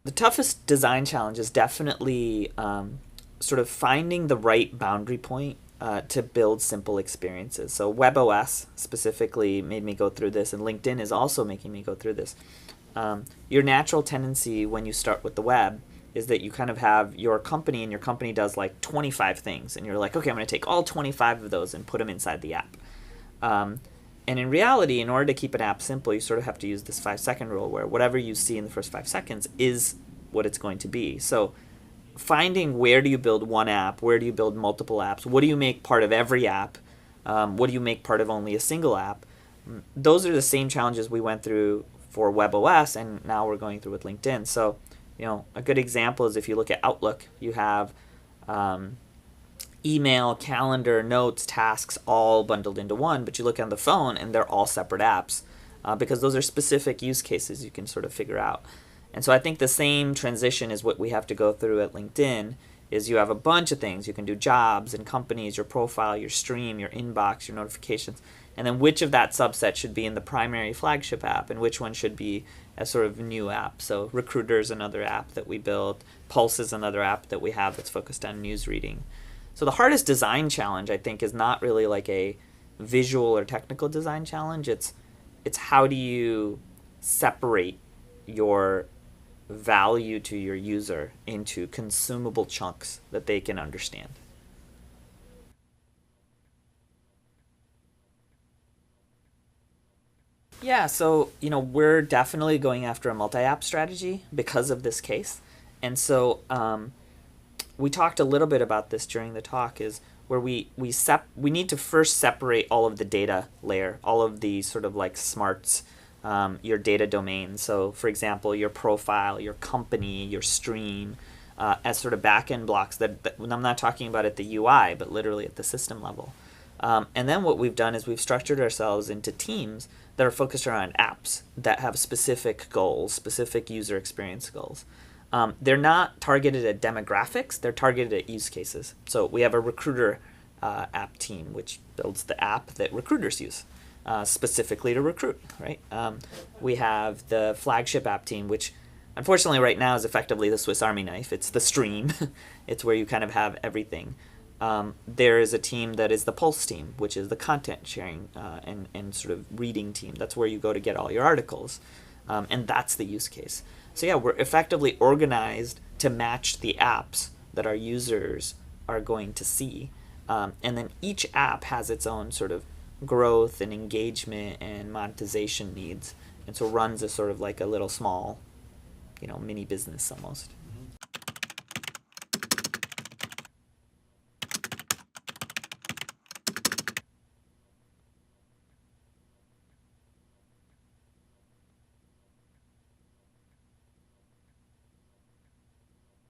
The toughest design challenge is definitely sort of finding the right boundary point to build simple experiences. So WebOS specifically made me go through this, and LinkedIn is also making me go through this. Your natural tendency when you start with the web is that you kind of have your company, and your company does like 25 things, and you're like, okay, I'm going to take all 25 of those and put them inside the app. Um, and in reality, in order to keep an app simple, you sort of have to use this 5 second rule where whatever you see in the first 5 seconds is what it's going to be. So finding where do you build one app, where do you build multiple apps, what do you make part of every app, what do you make part of only a single app, those are the same challenges we went through for WebOS, and now we're going through with LinkedIn. So, a good example is if you look at Outlook, you have email, calendar, notes, tasks all bundled into one, but you look on the phone and they're all separate apps because those are specific use cases you can sort of figure out. And so I think the same transition is what we have to go through at LinkedIn. Is you have a bunch of things. You can do jobs and companies, your profile, your stream, your inbox, your notifications, and then which of that subset should be in the primary flagship app and which one should be a sort of new app. So Recruiter is another app that we built. Pulse is another app that we have that's focused on news reading. So the hardest design challenge, I think, is not really like a visual or technical design challenge. It's how do you separate your value to your user into consumable chunks that they can understand. Yeah, so we're definitely going after a multi-app strategy because of this case, and so we talked a little bit about this during the talk. Is where we need to first separate all of the data layer, all of the sort of like smarts, your data domain. So, for example, your profile, your company, your stream, as sort of backend blocks that I'm not talking about at the UI, but literally at the system level. And then what we've done is we've structured ourselves into teams that are focused around apps that have specific goals, specific user experience goals. They're not targeted at demographics, they're targeted at use cases. So we have a recruiter app team, which builds the app that recruiters use. Specifically to recruit, right? We have the flagship app team, which unfortunately right now is effectively the Swiss Army knife. It's the stream. It's where you kind of have everything. There is a team that is the Pulse team, which is the content sharing and sort of reading team. That's where you go to get all your articles. And that's the use case. So yeah, we're effectively organized to match the apps that our users are going to see. And then each app has its own sort of growth and engagement and monetization needs, and so runs as sort of like a little small mini business almost.